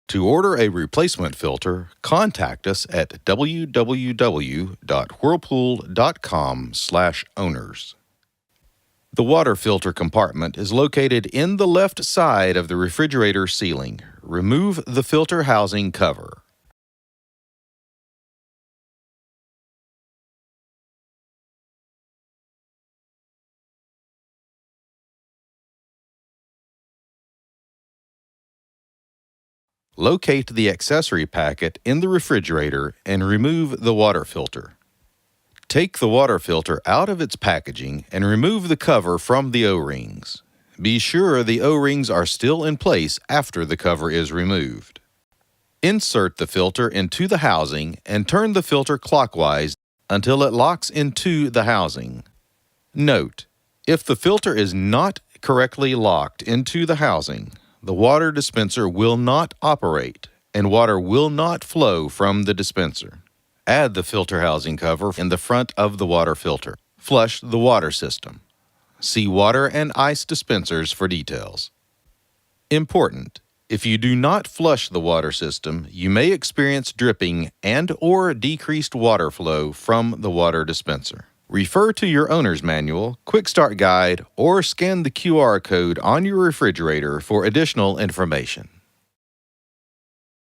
To order a replacement filter, contact us at www.whirlpool.com/owners. The water filter compartment is located in the left side of the refrigerator ceiling. Remove the filter housing cover. Locate the accessory packet in the refrigerator and remove the water filter. Take the water filter out of its packaging and remove the cover from the O-rings. Be sure the O-rings are still in place after the cover is removed. Insert the filter into the housing and turn the filter clockwise until it locks into the housing. Note: if the filter is not correctly locked into the housing, the water dispenser will not operate and water will not flow from the dispenser. Add the filter housing cover in the front of the water filter. Flush the water system. See water and ice dispensers for details. Important: if you do not flush the water system, you may experience dripping and/or decreased water flow from the water dispenser. Refer to your owner's manual, quick start guide, or scan the QR code on your refrigerator for additional information.